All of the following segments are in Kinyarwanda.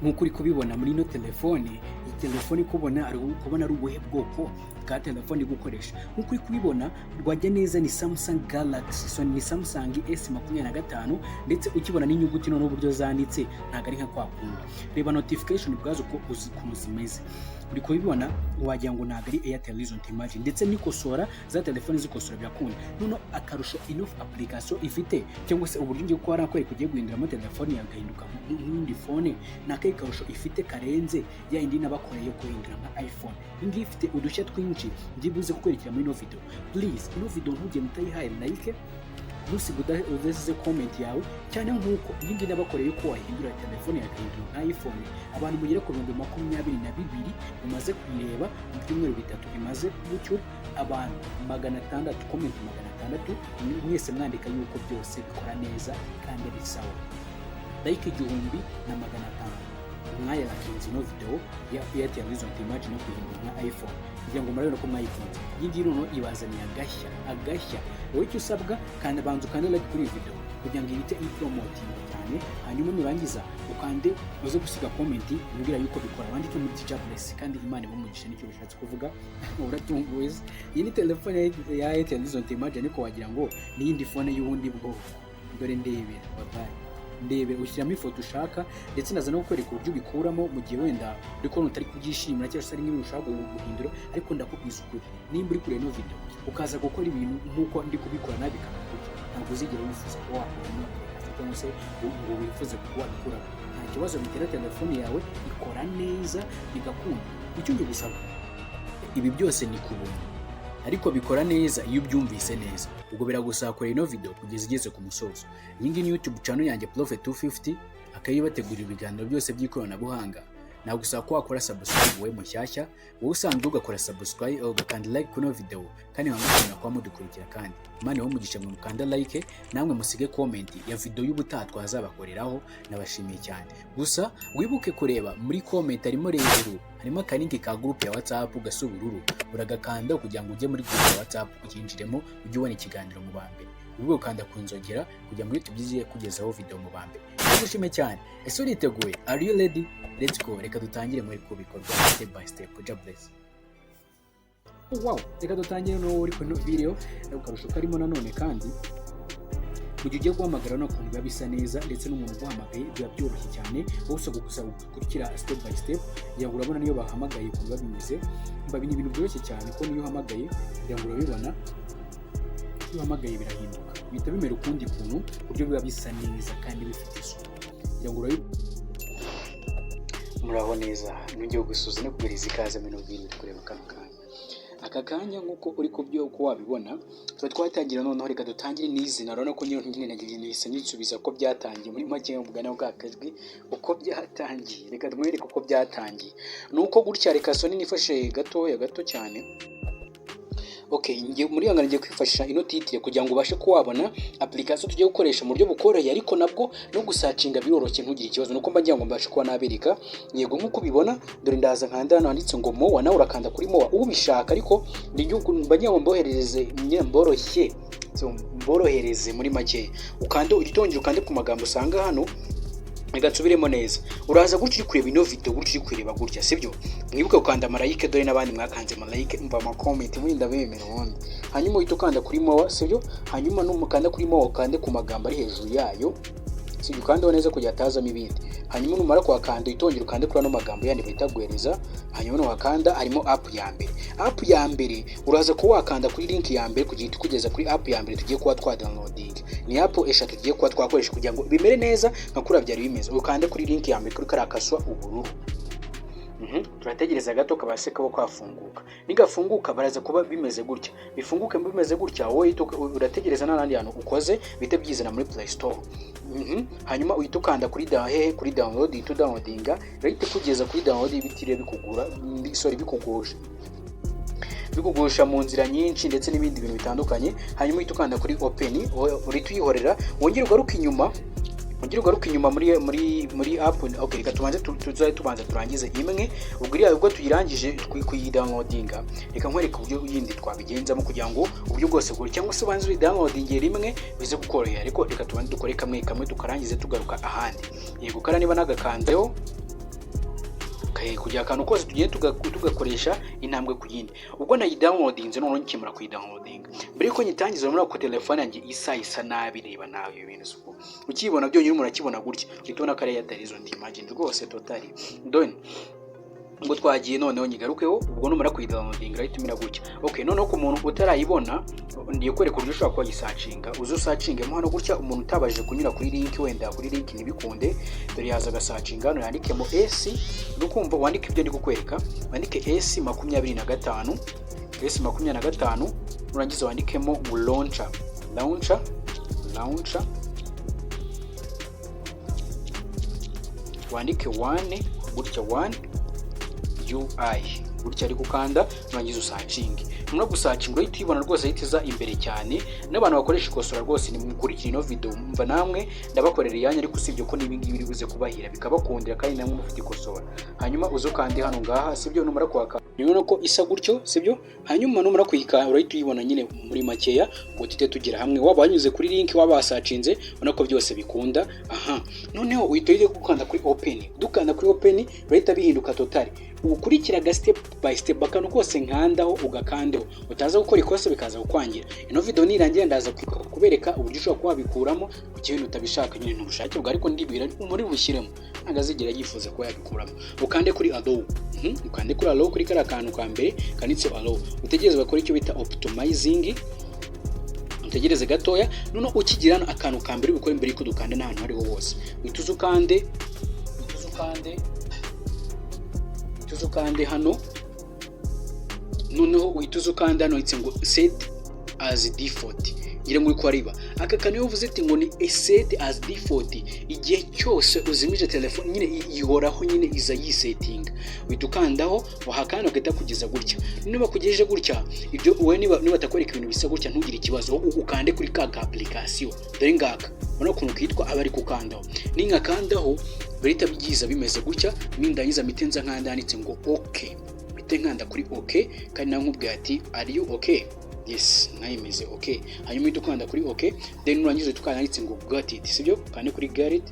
nk'uko uri kubibona muri ino telefone, iyi telefone kubona ari ubuhe bwoko bwa telefone gukoresha. Nk'uko uri kubibona rwajya neza ni Samsung Galaxy, so ni Samsung S25 ndetse ukibona n'inyuguti noneho uburyo zanditse ntabwo ari nka kwa kundi. Reba notification ubwazo uko ukuntu zimeze, uri kubibona wagira ngo ntabwo ari Airtel Horizon Imagine, ndetse n'ikosora za telefone zikosora byakunda. Noneho akarusho ino application ifite cyangwa se uburyo ngiye ko warakwereka ugiye guhinduramo telefone yagahinduka nk'indi phone, nakaye karusho ifite karenze ya indi nabakoreye guhindura nka iPhone. Ingi ifite udushya twinshi ndibuze kukwerekera muri no video. Please ino video ntujye mutayihaye like, udasize comment yawe cyane, nk'uko ibindi nabakoreye ko wahindura telefone yagahindura nka iPhone. Abantu mugera ku 22 umaze kuyireba mu byumweru bitatu imaze ku YouTube, abantu 600 comment 600 mwese mwandika yuko byose bikora neza kandi ari sawa. Like 1500 mwaya bakinze no video ya Airtel Horizon Imagine no kuyihindura nka iPhone kugira ngo murabona ko mwayikunze. Iyi ngiyi noneho ibazaniye agashya wowe icyo usabwa kandi abanza ukande like kuri video kugira ngo ihite ipromoting cyane, hanyuma nurangiza ukande uze gusiga comment umbwira yuko bikora, wandike muri Jobless kandi Imana ibumugisha nicyo bishatse kuvuga. Uratunguwe. Iyi ni telefone ya Airtel Horizon Imagine ko wagira ngo ni yindi phone y'ubundi bwoko. Dore ndebera ndebe ushyiramo ifoto ushaka, ndetse naza no kukwereka uburyo ubikuramo mu gihe wenda uriko utari kubyishimira cyangwa se ari nk'ibintu ushaka guhindura. Ariko ndakubwiza ukuri, nimba uri kure no video ukaza gukora ibintu nk'uko ndi kubikora nabi bikakugora, ntabwo uzigera wifuza kuba wakoramo cyangwa se ngo wifuze kuba wabikora. Nta kibazo, bitera telefone yawe ikora neza bigakunda. Icyo ngiye gusaba, ibi byose ni kubuntu ariko bikora neza iyo ubyumvise neza. Ubwo biragusaba kora ino video kugeza igeze ku musozo. Iyi ngiyi ni YouTube channel yanjye Prophet 250, akayibategurira ibiganiro byose by'ikoranabuhanga. Nagusaba ko wakora subscribe wowe mushyashya, wowe usanzwe ugakora subscribe ugakanda like kuno video, kandi mwamukana kwa mudukurikira. Kandi Imana umugisha mwe mukanda like, namwe musige comment ya video y'ubutaha twazabakoreraho. Nabashimiye cyane. Gusa wibuke kureba muri comment harimo rero harimo akalinki ka group ya WhatsApp gasa ubururu, uragakanda kugira ngo ujye muri group ya WhatsApp ukinjiremo ujye ubona ikiganiro mu bambere. Ubwo ukanda kunzogera kugira ngo tugiye kugezaho video mu bambere. Ndagushimiye cyane. Ese uriteguye? Are you ready? Let's go. Reka dutangire muri kubikorwa step by step. Jobless. Wow, reka dutangire no uri ku video ukarusho karimo nanone, kandi mu gihe ugiye guhamagara no kuntu biba bisa neza, ndetse n'umuntu guhamagaye biba byoroshye cyane. Wose gusaba gukurikira step by step kugira ngo urabona niyo bahamagaye kuba bimeze. Mba ibintu byoroshye cyane ko niyo uhamagaye kugira ngo urabibona, iyo uhamagaye birahinduka bihita bimera ukundi kuntu, uburyo biba bisa neza kandi bifite isuku kugira ngo muraho neza. Nongeye gusuza no kugereza ikaze mu bintu kureba aka kanya nk'uko uri kubyo uko wabibona. Twatangira noneho reka dutangire n'izina. Urabona ko nyine nagiye nise nisubiza ko byatangiye muri make mugana bwakajwi uko byatangiye. Reka tumwereke uko byatangiye nuko gutya. Reka soni nifashe gato cyane. Okay, ngiye muri yanga ngiye kwifashisha ino titre kugira ngo ubashe kuwabona application tugiye gukoresha mu buryo bukoreye, ariko nabwo no gusacinga biroroshye ntugire ikibazo. Nuko mbagira ngo mbashe kuba nabereka. Yego nk'uko ubibona, dore ndaza nkanda hano handitse ngo mo nawe urakanda kuri mo ubishaka, ariko mbagira ngo mboherereze mboroshye, mborohereze muri make. Ukande ugitongera ukande ku magambo usanga hano, Nigatsubiremo neza. Uraza gutyo uri kureba ino video gutyo uri kureba gutya, sibyo? Mwibuke ukanda like, dore nabandi mwakanze like, umva ama comment mwinda bemera wonde. Hanyuma uhita ukanda kuri mo, sibyo? Hanyuma numukanda kuri mo ukande ku magambo ari hejuru yayo, sibyo? Ukanda neza kujya atazamo ibindi. Hanyuma numara kwakanda itongera ukande kuri ano magambo yandi bita guhereza. Hanyuma wakanda harimo app ya mbere. App ya mbere uraza ko wakanda kuri link ya mbere kugira kugeza kuri app ya mbere tugiye kuba twa downloading. Ni app eshatu tugiye kuba twakoresha kugira ngo bimere neza nka kuri byari bimeze. Ukande kuri link ya mbere kuri karakaswa ubururu. Turategereza gato kabase kabo kwafunguka. Nigafunguka baraza kuba bimeze gutya. Bifunguke bimeze gutya, wowe urategereza n'andi hantu ukoze bite byizana muri Play Store. Hanyuma uhita ukanda kuri kuri download, ito downloadinga right kugeza kuri download bitire bikugura, bikugusha mu nzira nyinshi ndetse n'ibindi bintu bitandukanye. Hanyuma uhita ukanda kuri open, uri tuyihorera wongera ugaruka inyuma muri app. Okay, reka tubanze turangize imwe. Ubwo tuyirangije kuyidownloadinga, reka nkwereka uburyo yindi twabigenzamo kugira ngo uburyo bwose bwo cyangwa se banze downloadinge rimwe bize gukorohera. Ariko reka tubanze dukore kamwe tukarangize tugaruka ahandi. Yego kara niba nagakanzeho kugira akantu kose tugiye tugakoresha intambwe ku yindi. Ubwo nayidownloadinze none nkimara kuyidownloadinga mbere ko nyitangiza muri ko telefone yanjye isa nabi, reba nawe ibintu suko ukibona byonyine murakibona gutya kitona kare ya Horizon Imagine rwose totally done. Ngo twagiye noneho nyigarukeho, ubwo numara kuyidownloadinga right mira gutya. Okay, noneho ku muntu utarayibona ndiye kwereka uburyo ushobora kuba yisearchinga, uzo searchingemo hano gutya. Umuntu utabajije kunyura kuri link, wenda kuri link nibikunde, dore yaza gasearchinga hano yandikemo S, nukumva wandike ibyo ndi kukwereka, wandike S25 S25 urangiza wandikemo launcher wandike 1 gutya 1 UI gutya ari gukanda urangiza usearching. Numara gusearching uhita uyibona rwose ahitiza imbere cyane. N'abantu bakoresha ikosora rwose ni mukurikira ino video, mva namwe ndabakorera iyanya, ariko usibye ko nibi ngibi biri buze kubahira bikabakundira kandi namwe mufite ikosora. Hanyuma uzokande hano ngaha, sibyo numara kwaka rero ko isa gutyo, sibyo. Hanyuma numara kuyika urahita uyibona nyine muri makeya, ngo tute tugira hamwe. Waba wanyuze kuri link, waba wasearchinze, ubona ko byose bikunda. Noneho uhita gukanda kuri open. Dukanda kuri open urahita bihinduka totally. Ukurikira step by step bakano kose nkandaho ugakandeho, utaza gukora ikosa bikaza kukwangira. Ino video nirangiye ndaza kubereka uburyo ushobora kubabikuramo ikintu utabishaka nyine ntubushake bwa, ariko ndibwira muri bushyiremo ntagazigira yifuza ko yabikuramo. Ukande kuri allow, ukande kuri allow kuri kara kantu ka mbere kanitse allow, utegereze bakora icyo bita optimizing. Utegereze gatoya, none ukigirana akantu ka mbere bikora imbere ko dukanda n'ahantu hariho hose. Utuzukande hano, noneho uhituzukanda hano hitse ngo set as default. Ngira ngo uko ariba aka kanyo uvuze ati ngo ni set as default, igihe cyose uzimije telefone nyine ihoraho nyine iza yisetting. Uhitukandaho wahakana ugahita kugeza gutya. Niba kugejeje gutya ibyo uwe niba takwereka ibintu bisa gutya ntugire ikibazo, ukande kuri ka application dore ngaka, ubona ukuntu kitwa abari kukandaho. Ninga kandaho berita byiza bimeze gutya, nindangiza mitenza nkandanditse ngo okay, bite nkanda kuri okay, kandi nankubwiye ati are you okay? Yes, nayimeze okay. Hanyuma idukanda kuri okay, then urangize tukanditse ngo got it, sibyo? Kande kuri got it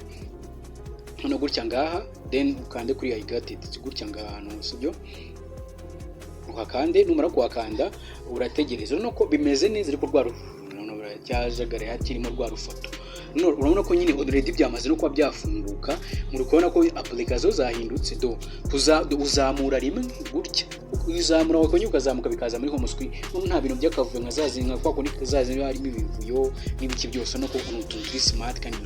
hano gutya ngaha, then ukande kuri I got it gutya ngaha, sibyo? Ukakande, numara kuwakanda urategereza nuko bimeze neza, ariko rwa cyajagare hakirimo rwa rufoto. Urabona ko nyine already byamaze no kuba byafunguka, muri kubona ko application zahindutse uzamura rimwe gutya, uzamura wakonye ukazamuka bikaza muri home screen. Nta bintu byakavuye nka zazinga kwa ko zazinga harimo ibivuyo n'ibiki byose, no ko utuntu smart kandi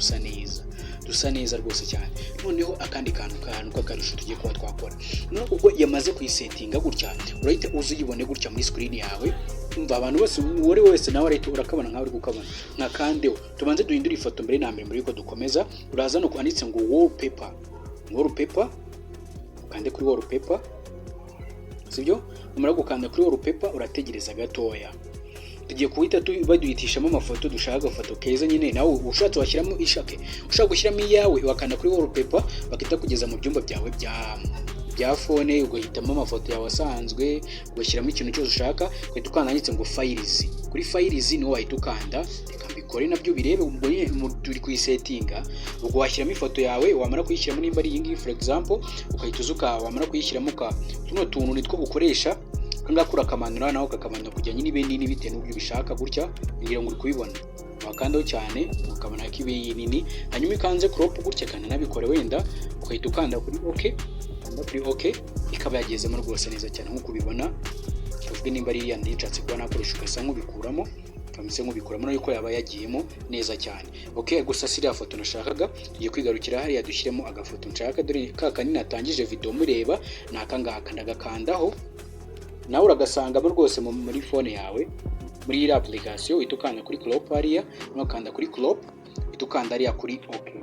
dusa neza rwose cyane. Noneho akandi kantu kakarusho tugiye kuba twakora, no ubwo yamaze kuyisetinga gutya urahita uzuyibone gutya muri screen yawe. Umva abantu bose uwari wese nawe ariko urakabona nkawe uri gukabona nka kandeho. Tubanze duhindura ifoto mbere na mbere, muri ko dukomeza uraza no kwanditse ngo wallpaper, ukande kuri wallpaper, sibyo? Umara gukanda kuri wallpaper urategereza gatoya, tugiye kuhita baduhitishamo amafoto dushaka agafoto keza nyine. Nawe ushatse washyiramo ishake, ushaka gushyiramo iyawe wakanda kuri wallpaper, bakita kugeza mu byumba byawe bya phone, ugahitamo amafoto yawe asanzwe, ugashyiramo ikintu cyose ushaka, ugahita ukanditse ngo files. Kuri files niho wahita ukanda, reka mbikore nabyo birebe. Ubwo turi kuyisetinga, ubwo washyiramo ifoto yawe, wamara kuyishyiramo nimba ari iyi ngiyi for example, ukahita uzuka, wamara kuyishyiramo tuno tuntu nitwo gukoresha ngakura akamanura naho kakamanura kujya nyine ibindi bite n'ubyo bishaka gutya. Ngira ngo uri kubibona, wakandaho cyane ukabona ko ibi nini, hanyuma ikanze crop gutya kandi nabikore wenda, ukahita ukanda kuri okay, ikaba yagezemo rwose neza cyane nkuko ubibona. Tuvuge nimba ari yandi nshatse kuba nakoresha ugasa nk'ubikuramo, kamise nk'ubikuramo yuko yaba yagiyemo neza cyane. Okay, gusa siriya foto nashakaga tugiye kwigarukira hariya dushyiremo agafoto nshaka. Dore ka kanini natangije video mureba nakangaka, ndagakandaho nawe uragasangamo rwose muri phone yawe, muri iyi application itukanda kuri crop hariya, nokanda kuri crop, itukanda hariya kuri okay.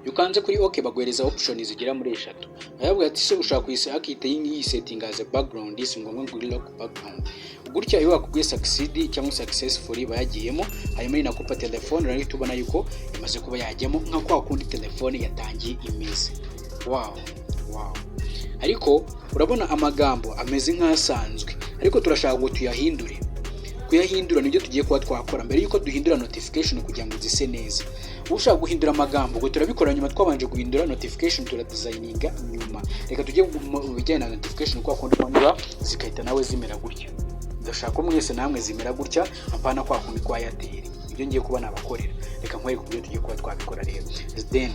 Yukanze kuri okay bagwereza option zigera muri 3. Ayabwa ati se ushaka kuyise akita iyi setting as a background, isi ngombwa ngo lock background. Gutya iyo wakubwiye succeed cyangwa successfully bayagiyemo, hanyuma ni nakupa telefone rero tubona yuko imaze kuba yajyamo nka kwa kundi telefone yatangiye imizi. Wow. Ariko urabona amagambo ameze nk'asanzwe, ariko turashaka ngo tuyahindure kuyahindura nibyo tugiye kuba twakora mbere yuko duhindura notification kugira ngo zise neza. Ushaka guhindura amagambo ngo turabikora nyuma twabanje guhindura notification turadesigninga nyuma. Reka tujye mu bijyanye na notification kwa kundi kwandura zikahita nawe zimera gutya. Ndashaka ko mwese namwe zimera gutya apana kwa kundi kwa Airtel. Ibyo ngiye kuba nabakorera. Reka nkwereke uburyo tugiye kuba twabikora rero. Then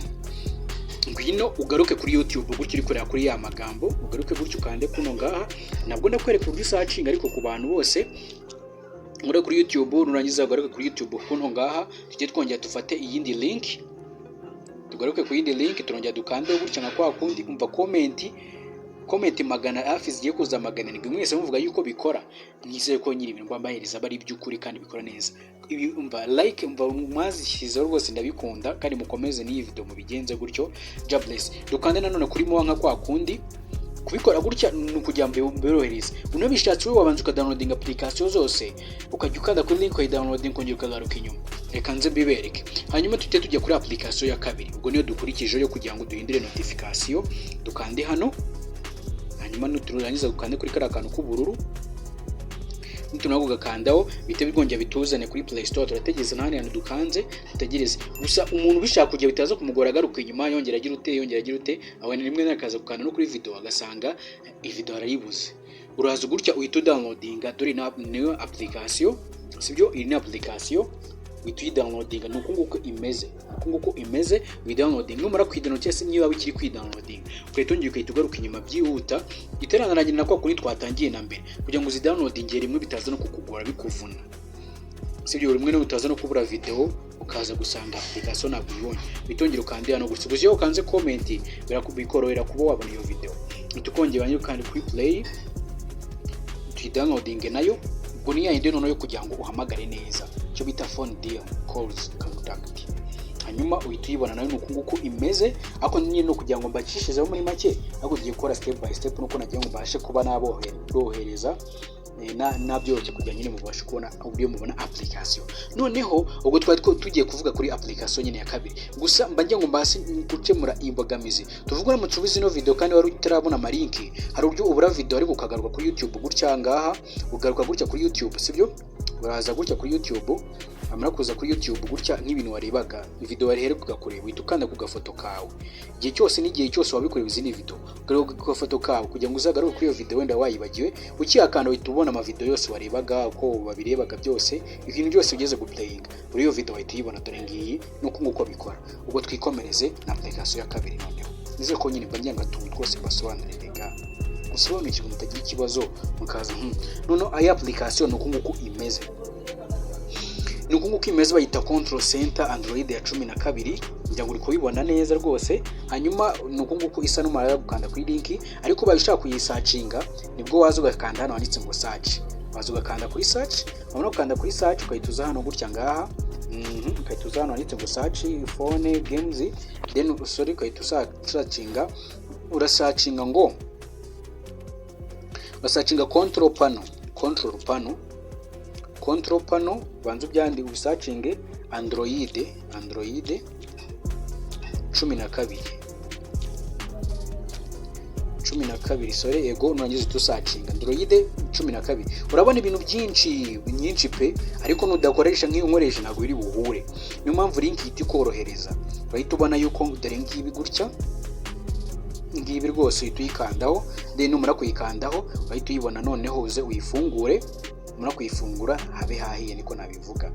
ngwino ugaruke kuri YouTube gutyo uri kureba kuri ya magambo, ugaruke gutyo ukande kuno ngaha. Nabwo ndakwereka uburyo searching ariko ku bantu bose muri kuri YouTube nurangiza ugaruke kuri YouTube kuno ngaha. Tujye twongera dufate iyindi link, tugaruke ku yindi link turongera dukande gutyo nka kwa kundi. Umva comment magana hafi zigiye kuza magana ndwi. Mwese muvuga yuko bikora, nizeye ko nyiri ibintu mbahereza bari by'ukuri kandi bikora neza. Ibi umva like umva mwazishyizeho rwose ndabikunda kandi mukomeze n'iyi video mubigenze gutyo. Jobless dukande nanone kuri mo nka kwa kundi. Kubikora gutya nukugira ngo mborohereze. Unabishatse wowe wabanza ukadownloading application zose ukajya ukanda kuri link uyi downloading kongera ukagaruka inyuma. Reka nze bibereke. Hanyuma tujya kuri application ya kabiri. Ubwo niyo dukurikije yo kugira ngo duhindure notification. Dukande hano. Hanyuma nuturangiza gukande kuri kara kantu k'ubururu. Nitunako gakandaho bite bigongera bituzane kuri Play Store. Turategeza nahane hano dukanze tutegereze. Gusa umuntu bishaka kujya bitaza kumugora agaruka inyuma yongera agira ute abone rimwe nakaza gukanda no kuri video agasanga video arayibuze. Uraza gutya uhita downloadinga dore niyo application sibyo iri ni application uhita downloadinga nuko imeze we downloading numara kwidownload cyese niba bikiri kwidownloading ukahita ongera ugaruka inyuma byihuta iteranaranye nako kuri twatangiye na mbere kugira ngo uzidownloading rimwe bitaza no kukugora bikuvuna sibyo rimwe no bitaza no kubura video ukaza gusanga application ntabwo uyibonye bitongera ukandi hano gusa gusiyo ukanze comment birakubikorohera kuba wabona iyo video tukongera banyo kandi kuri play downloading nayo ubwo ni yindi nono yo kugira ngo uhamagare neza cyo bita phone deal calls contact. Hanyuma uhita uyibona nayo nuko imeze ako nyine no kugira ngo mbacishizeho muri make ahubwo tugiye gukora step by step nuko nagiye ngo mbashe kuba nabohereza nabyoroshye kugira nyine mubashe kubona uburyo mubona application. Noneho ubwo twari tugiye kuvuga kuri application nyine ya kabiri gusa mbangiye ngo mbase gukemura imbogamizi tuvugura mu tubizi no video kandi wari utarabona amalinki hari uburyo ubura video ariko ukagaruka kuri YouTube gutya ngaha ugaruka gutya kuri YouTube sibyo uraza gutya kuri YouTube amara kuza kuri YouTube gutya nk'ibintu warebaga video wareheruka kureba uhita ukanda ku gafoto kawe igihe cyose n'igihe cyose wabikoreye izindi video garuka ku gafoto kawe kugira ngo uzagaruke kuri iyo video wenda wayibagiwe ukiyakanda uhita ubona ama video yose warebaga ko babirebaga byose ibintu byose ugeze guplaying muri iyo video wahita uyibona dore ngiyi nuko bikora. Ubwo twikomereze na application ya kabiri noneho nize ko nyine mbangiye ngatuntu twose basobanurira gusobanukirwa mutagira ikibazo mukaza noneho aya application nuko imeze nuko imeze bayita Control Center Android ya 12 njya nguri kubibona neza rwose. Hanyuma nuko isa n'umara gukanda kuri link ariko bayishaka kuyisearchinga nibwo waza ugakanda hano handitse ngo search waza ugakanda kuri search wabona ukanda kuri search ukayituza hano gutya ngaha ukayituza hano handitse ngo search phone games then ukayituza searchinga urasearchinga ngo basearchinga control panel banzu byandi ubisearchinge Android 12 sorry ego nurangiza tusearchinga Android 12 urabona ibintu byinshi pe ariko nudakoresha nk'iyo nkoresha ntago biri buhure niyo mpamvu link iti korohereza bahita ubona yuko dore ngibi gutya ngibi rwose uhita uyikandaho then numara kuyikandaho bahita uyibona noneho uze uyifungure mura kuyifungura habe hahiye niko nabivuga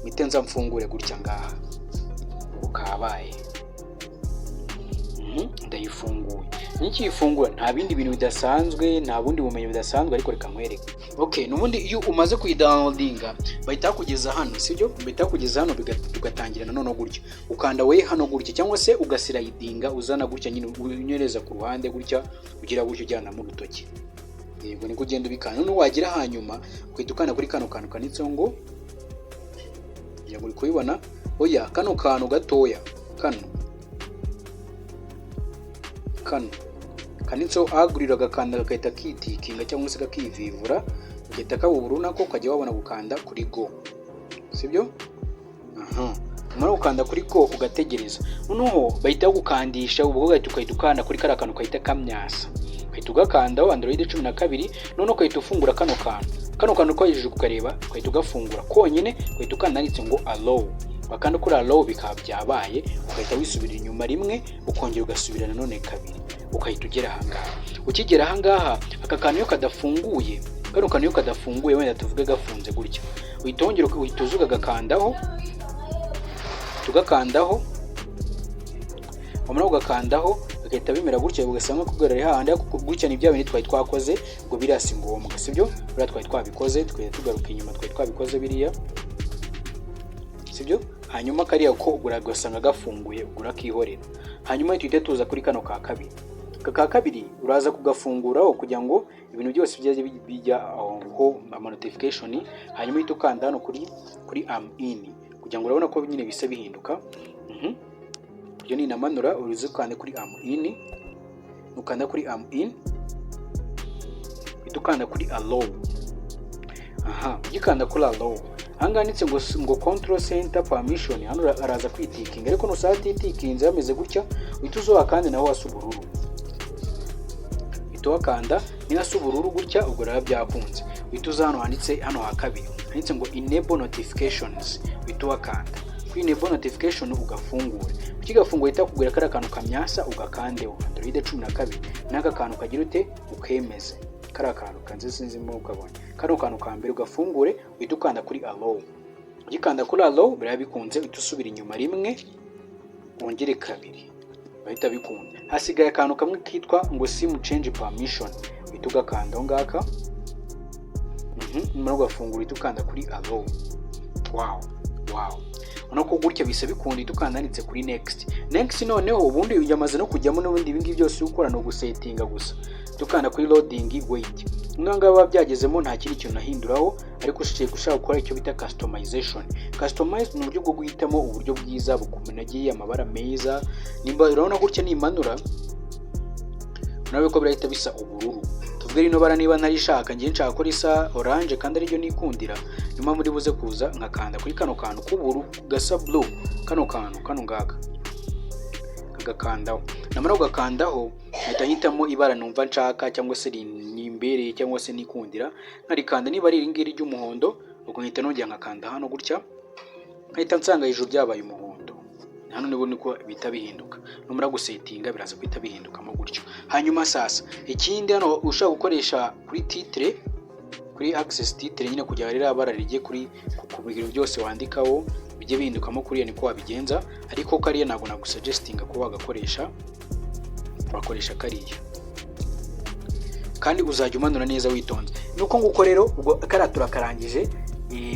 mitenza mfungure gutya ngaha ukabaye ndayifunguye nikifungura nta bindi bintu bidasanzwe nta bundi bumenyi bidasanzwe ariko reka nkwereke nubundi iyo umaze kuyidownloadinga bahita kugeza hano sibyo bahita kugeza hano tugatangira none gutya ukanda we hano gutya cyangwa se ugasirayidinga uzana gutya nyine unyereza ku ruhande gutya ugira gutya ujyana mu rutoki yego niko ugenda ubikana none wagira hanyuma kwidukana kuri kano kantu kanitseho ngo ya muri kubibona oya kano kantu gatoya kano kanitseho agurira gakanda gakahita kitikinga cyangwa se kakivivura ugahita kabuburu nako kajya wabona gukanda kuri go sibyo umara gukanda kuri go ugategereza noneho bahita gukandisha ubwo ugahita ukanda kuri karakantu kahita kamyasa uhita ugakandaho Android 12 none ukahita ufungura kano kantu kano kantu ko hejuru kukareba ugahita ugafungura konyine, ugahita ukanditse ngo allow, bakanda kuri allow bikaba byabaye, ugahita wisubira inyuma rimwe ukongera ugasubira nanone kabiri, ukahita ugera ahangaha. Ukigera ahangaha aka kantu iyo kadafunguye, kano kantu iyo kadafunguye wenda tuvuge gafunze gutya, uhita wongera uhita uzuga gakandaho, tugakandaho, wamara ugakandaho agahita bimera gutya, ugasanga kugarara hahandi gutya ni bya bintu twari twakoze ngo birasi ngombwa, sibyo? Buriya twari twabikoze, tugaruka inyuma twari twabikoze biriya, sibyo? Hanyuma kariya ko ugura gasanga gafunguye, ugura kihorera. Hanyuma tuhite tuza kuri kano ka kabiri. Ka kabiri uraza kugafunguraho kugira ngo ibintu byose bijya aho ama notification, hanyuma uhita ukanda hano kuri am in kugira ngo urabona ko nyine bisa bihinduka. Iyo ni namanura uruzi ukanda kuri am in, ukanda kuri am in, ukanda kuri allow. Ugikanda kuri allow hanganitse ngo control center permission, hano araza kwitikinga, ariko nusati itikinze yameze gutya uhita uzoha kandi naho hasa ubururu, uhita wakanda ni hasa ubururu gutya, ubwo rero byakunze. Uhita uza hano handitse hano ha kabiri handitse ngo enable notifications, uhita wakanda kuri enable notification ugafungura. Ukigafungura uhita kugura kara kantu kamyasa ugakandeho Android 12 n'aka kantu kagira ute ukemeze, kara kantu kanze sinzi mo ukabona kano kantu ka mbere ugafungure, uhita ukanda kuri allow. Ugikanda kuri allow bira bikunze, uhita usubira inyuma rimwe wongere kabiri, bahita bikunda. Hasigaye akantu kamwe kitwa ngo sim change permission, uhita ugakanda ngaka, nyuma ugafungura uhita ukanda kuri allow. Wow unako gutya bisa bikunda, uhita ukandanitse kuri next. Noneho ubundi yamaze no kujyamo n'ubundi ibingi byose ukora no gusettinga gusa, tukanda kuri loading wait. Nganga byagezemo nta kindi kintu nahinduraho, ariko ushaka gukora icyo bita customization. Customize ni uburyo bwo guhitamo uburyo bwiza bukumenagiye amabara meza. Nimba urabona gutya nimanura nawe ko birahita bisa ubururu, tuvuge rino bara niba narishaka ngiye nshaka ko risa orange kandi ari ryo nikundira, nyuma muri buze kuza nkakanda kuri kano kantu k'uburu gasa blue, kano ngaka kagakandaho. Namara ugakandaho ahita hitamo ibara numva nshaka cyangwa se nimbereye cyangwa se nikundira, nkarikanda niba ari iringiri ry'umuhondo, ubwo nkita nongera nkakanda hano gutya, nkahita nsanga hejuru byabaye umuhondo. Hano nibo niko bita bihinduka, numara gusettinga biraza kwita bihindukamo gutyo. Hanyuma sasa ikindi hano ushaka gukoresha kuri titre, kuri access titre nyine kugira rero abara rigiye kuri ku bintu byose wandikaho bijye bihindukamo kuri niko wabigenza, ariko kariya ntabwo nagusuggestinga ko wagakoresha, wakoresha kariya kandi uzajya umanura neza witonze. Nuko nguko rero ubwo karatura karangije.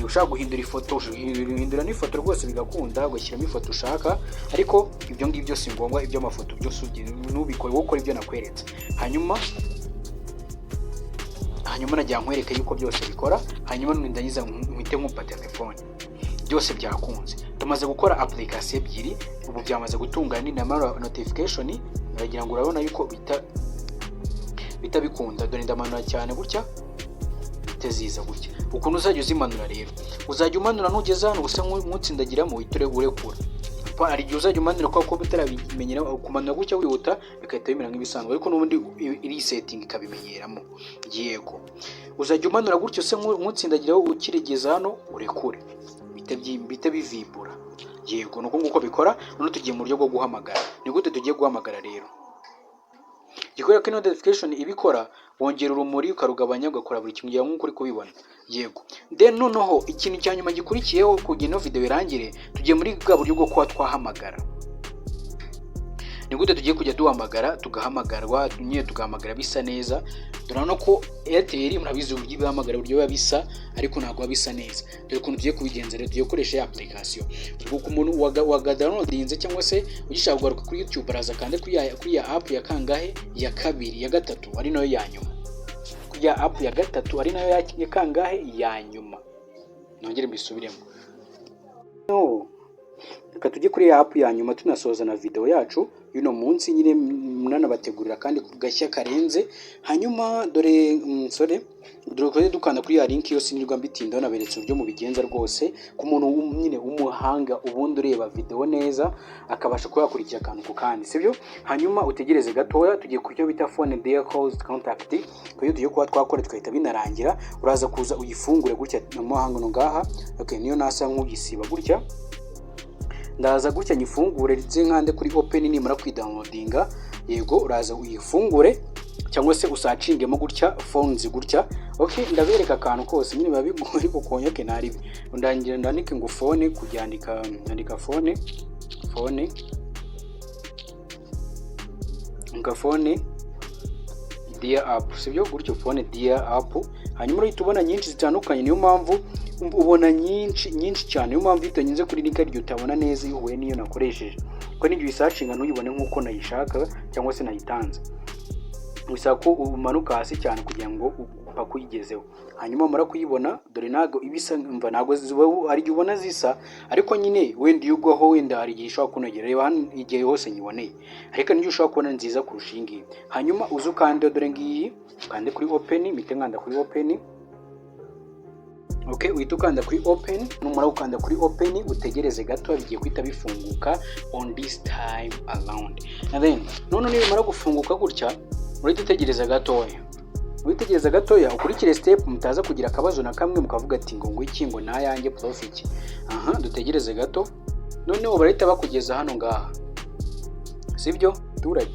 Ushaka guhindura ifoto, uhindura n'ifoto rwose bigakunda, ugashyiramo ifoto ushaka, ariko ibyo ngibyo si ngombwa, ibyo amafoto byose nubikore gukora ibyo nakweretse. Hanyuma najya nkwereke yuko byose bikora, hanyuma ndangiza mwite nkumpa telefone, byose byakunze. Tumaze gukora application ebyiri, ubu byamaze gutungana ni namara notification, naragira ngo urabona yuko bita bikunda. Dore ndamanura cyane gutya teziza gutya. Ukuntu uzajya uzimanura rero, uzajya umanura nugeza hano gusa nk'utsindagiramo witure urekura. Ari gihe uzajya umanura ko bitarabimenyera kumanura gutya wihuta bikahita bimera nk'ibisanzwe, ariko n'ubundi iri setting ikabimenyeramo. Yego uzajya umanura gutyo se nk'utsindagiraho ukiregeza hano urekure, bita bivibura. Yego nuko nguko bikora. None tugiye mu buryo bwo guhamagara. Ni gute tugiye guhamagara rero? Gikora ko notification ibikora, wongera urumuri ukarugabanya ugakora buri kimwe nk'uko uri kubibona. Yego then noneho ikintu cyanyuma gikurikiyeho kugira no video irangire, tugiye muri bwa buryo bwo kwa twahamagara. Ni gute tugiye kujya duhamagara, tugahamagarwa nyine tugahamagara bisa neza. Durabona ko Airtel murabizi uburyo bihamagara uburyo biba bisa, ariko ntabwo bisa neza. Dore ukuntu tugiye kubigenza rero, tugiye gukoresha ya application. Ubwo umuntu wagadownloadinze cyangwa se ugishaka kugaruka kuri YouTube araza kandi kuri ya app ya kangahe, ya kabiri, ya gatatu ari nayo ya nyuma. Kuri ya app ya gatatu ari nayo ya kangahe, ya nyuma. Nongere mbisubiremo. reka tujye kuri app ya nyuma tunasoza na video yacu y'uno munsi nyine munanabategurira kandi gashya karenze. Hanyuma dore dore dukanda kuri ya link yose nirwa mbitinda naberetse uburyo mu bigenza rwose ku muntu nyine umuhanga ubundi ureba video neza akabasha kuyakurikira akantu ku kandi, sibyo? Hanyuma utegereze gatoya tugiye ku cyo bita phone their calls contact, kuyo tugiye kuba twakora twahita binarangira. Uraza kuza uyifungure gutya umuhanga no ngaha. Okay, niyo nasa nk'ugisiba gutya, ndaza gutya nyifungure rize nkande kuri open nimara kwidownloadinga. Yego, uraza uyifungure cyangwa se usacingemo gutya phones gutya. Okay, ndabereka akantu kose nyine babigora ariko konyoke nari ndangira ndandike ngo phone kujyandika ndandika phone dear app, sibyo? Gutyo phone dear app. Hanyuma uhita ubona nyinshi zitandukanye, niyo mpamvu ubona nyinshi cyane, niyo mpamvu itanyuze kuri link ryo utabona neza ihuye niyo nakoresheje, ko n'ibyo bisacinga ntuyibone nkuko nayishaka cyangwa se nayitanze. Bisaba ko umanuka hasi cyane kugira ngo pakuyigezeho. Hanyuma mara kuyibona dore nago ibisa mva nago ari gihe ubona zisa, ariko nyine wenda yugwaho wenda hari gihe ishaka kunogera. Reba hano igihe hose nyiboneye, ariko niyo ushaka kubona nziza kurusha ingi. Hanyuma uzukande dore ngiyi kandi kuri open, mitenkanda kuri open. Okay, uhita ukanda kuri open, numara ukanda kuri open utegereze gato bigiye kwita bifunguka on this time around. And then none nimara gufunguka gutya urite utegereza gatoya. Witegereza gatoya ukurikire step mutaza kugira akabazo na kamwe mukavuga ati ngo iki ngo nayange profit. Dutegereze gato. Noneho barahita bakugeza hano ngaha, sibyo turage?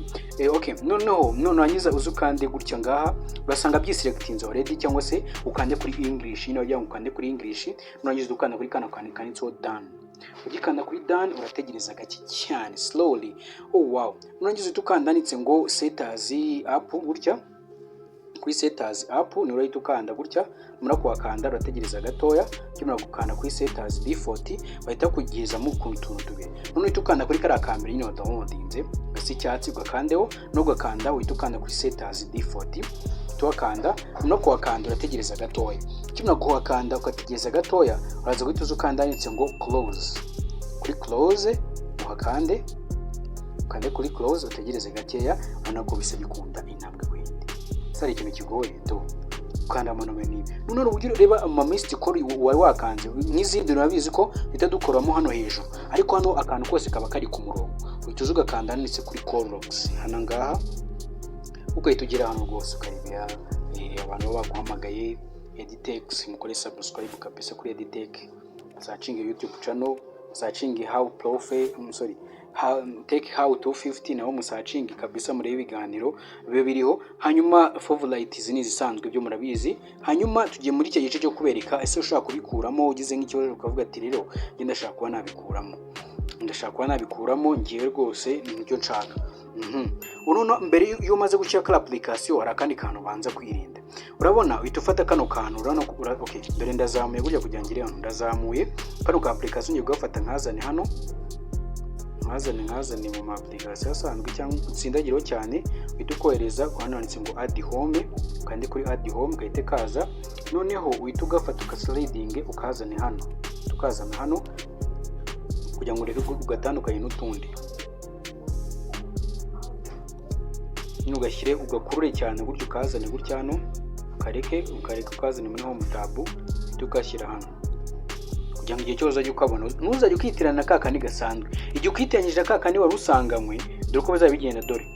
Okay, none anyiza uzukande gutya ngaha urasanga byisiregitinze already, cyangwa se ukande kuri English. Ino yajya ukande kuri English, nurangiza ukanda kuri kana kanditseho done. Ugikanda kuri done urategereza gake cyane slowly. Oh wow, nurangiza tukandanditse ngo setters app gutya. Kuri setters app ni urahita ukanda gutya, numara kuwakanda urategereza gatoya. Kimara gukanda kuri setters default bahita kugeza mu kuntu tubiri. None tukanda kuri kara kamera nyine downloadinze gasi cyatsi ugakandeho, no gakanda uhita ukanda kuri setters default. Tuwakanda no kuwakanda urategereza gatoya. Kimara kuwakanda ukategereza gatoya uraza guhita uzukandanditse ngo close. Kuri close uhakande, ukande kuri close utegereze gakeya, anako bise bikunda intambwe kwindi. Sari ikintu kigoye to ukanda amanome nibi. None uburyo reba ama missed call wari wakanze nk'izindi urabizi ko bita dukoramo hano hejuru, ariko hano akantu kose kaba kari ku murongo. Uhita uzugakanda nitse kuri call logs hana ngaha, ukahita ugira hano rwose ukaribira abantu baguhamagaye. Editex mukore subscribe kabisa kuri Editech, searching YouTube channel, searching how take how 250 naho musearching kabisa murebe ibiganiro bibe biriho. Hanyuma favorite izi nizisanzwe byo murabizi. Hanyuma tugiye muri cyo gice cyo kubereka ese ushaka kubikuramo ugize nk'ikibazo ukavuga ati rero nge ndashaka kuba nabikuramo ngiye rwose nicyo nshaka. Unono mbere iyo umaze gushyira application hari akandi kantu banza kwirinda. Urabona uhita ufata kano kantu okay, dore ndazamuye gutya kugira ngire hano, ndazamuye kano ka application ngiye gufata nkazane hano, nkazane mu application asanzwe cyangwa utsindagiro cyane. Uhita ukohereza hano handitse ngo add home, kandi kuri add home gahite kaza. Noneho uhita ugafata ukasliding ukazane hano, tukazana hano kugira ngo rero ugatandukanye n'utundi. Nugashyire ugakurure cyane gutyo ukazane gutya hano, ukareke ukazane muri home tab, tukashyira hano kugira ngo igihe cyose ajye ukabona ntuzajye ukitirana kakandi gasanzwe. Igihe ukitiranyije kakandi wari usanganywe dore ko bazabigenda, dore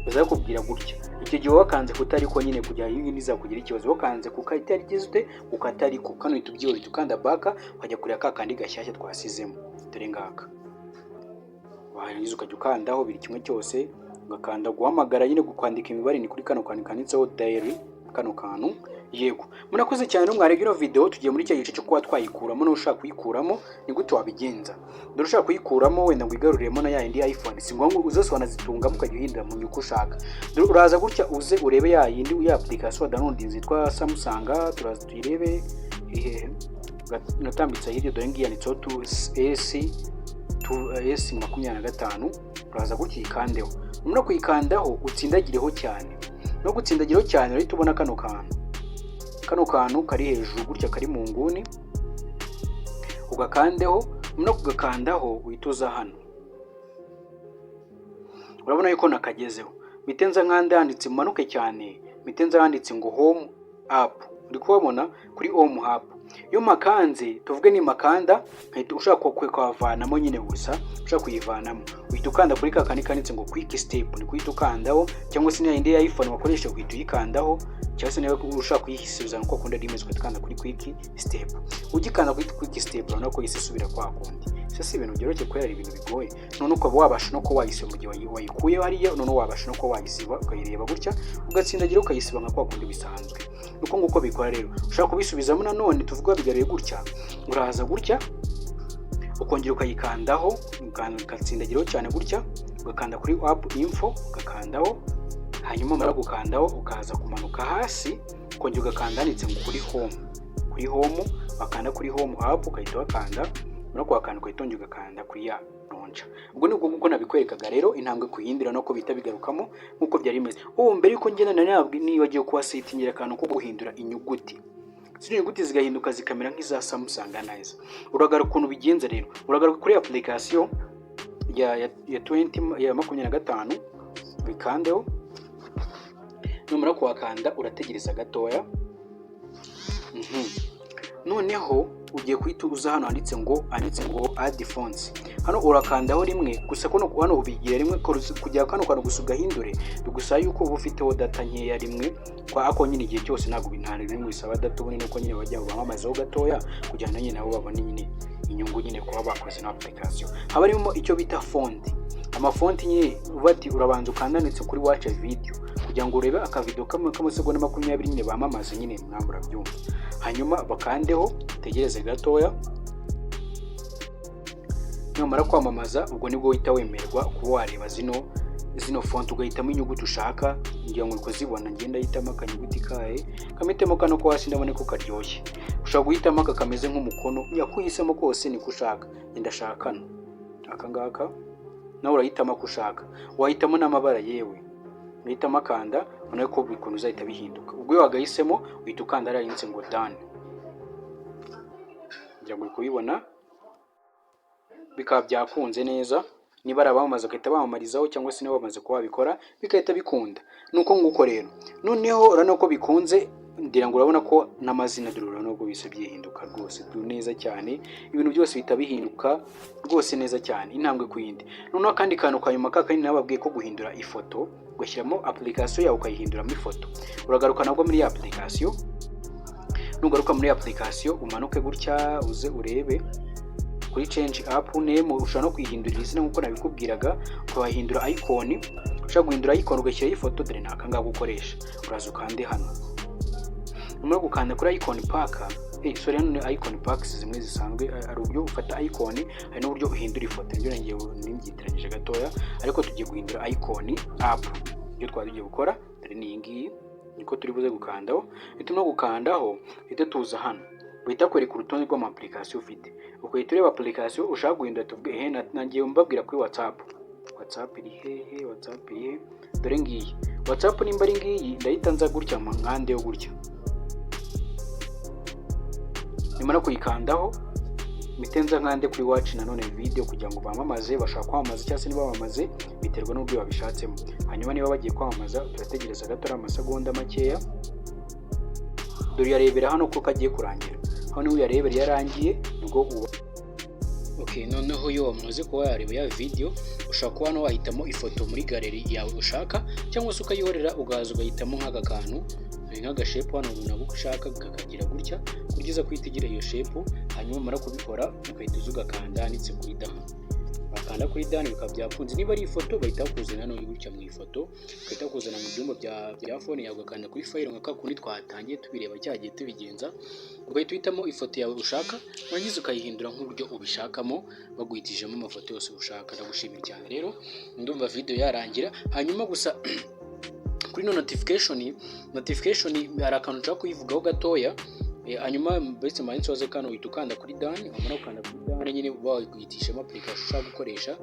bazakubwira gutya. Icyo gihe wakanze kutari ko nyine kugira ngo niza kugira ikibazo wakanze kukatari gizute ukatari ko kano itubyiwe tukanda baka wajya kurya kakandi gashyashya twasizemo, dore ngaka warangiza ukajya ukandaho biri kimwe cyose, ugakanda guhamagara nyine gukwandika imibare ni kuri kano kantu kanditseho diary kano kantu. Yego, murakoze cyane mwarega ino video. Tugiye muri cyo gice cyo kuba twayikuramo. No ushaka kuyikuramo ni gute wabigenza? Dore ushaka kuyikuramo wenda ngo igaruremo na ya indi iPhone, si ngombwa uzose wanazitunga mukajya uhindura mu nyuko ushaka. Dore uraza gutya uze urebe ya yindi ya application downloading zitwa Samsung, turaza tuyirebe natambitse hirya dore ngiye ni 2S25. Uraza gutya ikandeho, numara kuyikandaho utsindagireho cyane. No gutsindagireho cyane rero tubona kano kantu kari hejuru gutya kari mu nguni, ugakandeho numara kugakandaho uhita uza hano, urabona yuko nakagezeho, mitenza nkanda handitse manuke cyane, mitenza handitse ngo home app, uri kubona kuri home app. Iyo makanze tuvuge ni makanda nkahita ushaka kwavanamo nyine gusa ushaka kuyivanamo, uhita ukanda kuri kakandi kanditse ngo quick step, ni kuhita ukandaho, cyangwa se n'indi ya iPhone wakoresha uhita uyikandaho, cyangwa se niba ushaka kuyisubiza nuko akunda rimeze ukanda kuri quick step. Ugikanda kuri quick step urabona ko isubira kwa kundi. Ese si ibintu byoroshye kubera ibintu bigoye, none uko wabasha no ko wayisiba mu gihe wayikuye hariya, none wabasha no ko wayisiba ukayireba gutya ugatsindagira ukayisiba nka kwa kundi bisanzwe. Nuko nguko bikora rero. Ushaka kubisubizamo nanone tuvuga bigareye gutya, uraza gutya ukongera ukayikandaho, ukatsindagiraho cyane gutya, ugakanda kuri app info ugakandaho, hanyuma mara gukandaho ukaza kumanuka hasi ukongera ugakanda handitse ngo kuri home, bakanda kuri home app ukahita wakanda, no kwakanda ukahita ugakanda kuri ya launcher. Ubwo nibwo nguko nabikwerekaga rero intambwe kuyindira no ko bita bigarukamo nkuko byari bimeze. Mbere yuko ngenda nabwo nibagiye kuba setting akantu ko guhindura inyuguti, zino nyuguti zigahinduka zikamera nk'iza Samsung neza. Uragaruka ukuntu bigenza rero, uragaruka kuri application ya 25 bikandeho, numara kuwakanda urategereza gatoya. Noneho ugiye kwita uza hano handitse ngo add fonts, hano urakandaho rimwe gusa, ko hano ubigira rimwe kujya kano kantu gusuga hindure, bigusaba yuko uba ufiteho data nkeya rimwe, kwa ako nyine igihe cyose ntabwo bintana rimwe bisaba data ubone nuko nyine bajya bamamazaho gatoya kugira ngo nyine nabo babone nyine inyungu nyine kuba bakoze na application. Haba harimo icyo bita font, amafonti nyine ubati urabanza ukandanitse kuri watch video kugira ngo urebe akavideo k'amasegonda 20 nyine bamamaza nyine mwambura byumva, hanyuma bakandeho tegereze gatoya. Nyamara kwamamaza ubwo nibwo uhita wemerwa kuba wareba zino font ugahitamo inyuguti ushaka, ngira ngo ukozibona ngenda yitamo akanyuguti kahe kamitemo kano ko hasi ndabone ko karyoshye. Ushaka guhitamo aka kameze nk'umukono, yakuhisemo kose niko ushaka, ndashaka aka ngaka nawe urahitamo ko ushaka, wahitamo n'amabara yewe uhitamo akanda, ubona ko bikuntu uzahita bihinduka. Ubwo wagahisemo uhita ukanda arayinse ngo done, ngira ngo kubibona bikaba byakunze neza. Niba arabamaza kahita bamamarizaho, cyangwa se niba bamaze kuba bikora bikahita bikunda. Nuko nguko rero, noneho urabona ko bikunze, ndira ngo urabona ko n'amazina durura nubwo bise byihinduka rwose neza cyane, ibintu byose bita bihinduka rwose neza cyane, intambwe kuyindi. Noneho kandi kantu kanyuma kakandi nababwiye ko guhindura ifoto, gushyiramo application yawe ukayihinduramo ifoto. Uragaruka nabwo muri application, nugaruka muri application umanuke gutya uze urebe kuri change app name, ushaka no kwihindurira izina nkuko nabikubwiraga, ukahindura icon. Ushaka guhindura icon ugashyiraho ifoto, dore nakanga gukoresha, uraza ukande hano. Numara gukanda kuri icon pack, hano icon packs zimwe zisanzwe ari uburyo ufata icon, hari n'uburyo uhindura ifoto. Ibyo ngiye nimbyiteranyije gatoya, ariko tugiye guhindura icon app. Ibyo twagiye gukora dore ni ngiyi, niko turi buze gukandaho. Bituma gukandaho bite tuza hano, uhita kwereka urutonde rw'ama application ufite, ukahita ureba application ushaka guhindura. Tuvuge nagiye mbabwira kuri WhatsApp iri hehe, WhatsApp iri he, dore ngiyi WhatsApp. Nimba ari ngiyi ndahita nza gutya nkande yo gutya, nimara kuyikandaho mitenza nkande kuri watch nanone video kugira ngo bamamaze, bashaka kwamamaza cyangwa se niba bamamaze biterwa n'ubwo babishatsemo. Hanyuma niba bagiye kwamamaza turategereza gato amasegonda makeya, dore yarebera hano ko kagiye kurangira. Hano uyarebera yarangiye nubwo uba noneho yo wamaze kuba yareba ya video, ushaka kuba hano wahitamo ifoto muri galeri yawe ushaka, cyangwa se ukayihorera ugaza ugahitamo nk'aka kantu nk'aga shape hano nabo ushaka kakagira gutya, kugeza kwitigira iyo shape. Hanyuma mara kubikora ukahita uzugakanda handitse kuri done, bakanda kuri done bikaba byakunze. Niba ari ifoto bahita kuzana hano gutya mu ifoto, bahita kuzana mu byumba bya phone yawe, ugakanda kuri file nk'aka kundi twatangiye tubireba cyagiye tubigenza, ugahita uhitamo ifoto yawe ushaka, wangiza ukayihindura nk'uburyo ubishakamo, baguhitijemo amafoto yose ushaka. Ndagushimira cyane rero, ndumva video yarangira. Hanyuma gusa kuri notification hari akantu nshaka kuyivugaho gatoya. Hanyuma bese manitse waze kano uhita ukanda kuri done, amara ukanda kuri done nyine baguhitishemo application ushaka gukoresha.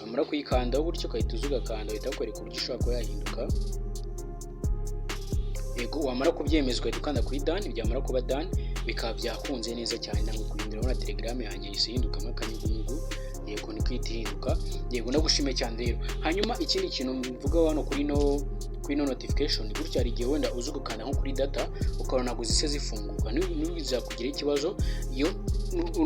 Amara kuyikandaho gutyo ukahita uzugakanda, uhita kwereka uburyo ushaka ko yahinduka. Yego wamara kubyemezwa uhita ukanda kuri done, byamara kuba done bikaba byakunze neza cyane. Ntabwo kurindira na Telegram yanjye ihinduka nk'akanyugunyugu, yego ni kwita ihinduka. Yego ndagushimiye cyane rero. Hanyuma ikindi kintu mvuga hano kuri no notification, gutya hari igihe wenda uzi gukanda nko kuri data ukabona ntabwo zise zifunguka, ntibiza kugira ikibazo. Iyo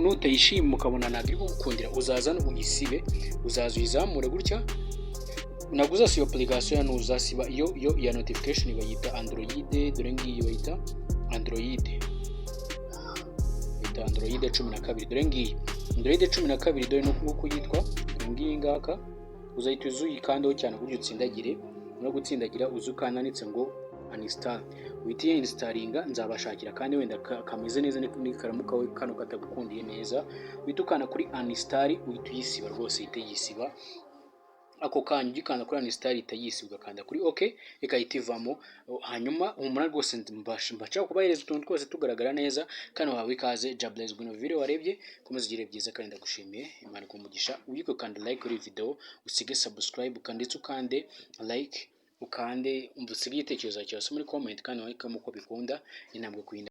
nutayishima ukabona ntabwo iri kugukundira, uzaza uyisibe, uzaza uyizamure gutya. Ntabwo uzasiba application, uzasiba iyo ya notification bayita Android. Dore ngiyi bayita Android 12. Dore ngiyi Android 12, dore nuko yitwa ngiyi ngaka. Uzahita uzuyikandaho cyane kuburyo utsindagire, no gutsindagira uzukananitse ngo uninstall. Uhita installinga, nzabashakira kandi wenda kameze neza n'ikaramu kawe kano katagukundiye neza, uhita ukana kuri uninstall, uhita uyisiba rwose, ihita yisiba ako kanya. Ugikanda kuri uninstall itayisibwa, kanda kuri okay ikahita ivamo. Hanyuma umuna rwose mbacha kubahereza utuntu twose tugaragara neza. Kano wawe ikaze Jablez Gwino video warebye, komeza ugire byiza kandi ndagushimiye. Imana kumugisha. Uyiko kandi like kuri video, usige subscribe kandi ukande like, ukande usige igitekerezo cyawe muri comment, kandi wandikamo uko bikunda. Intambwe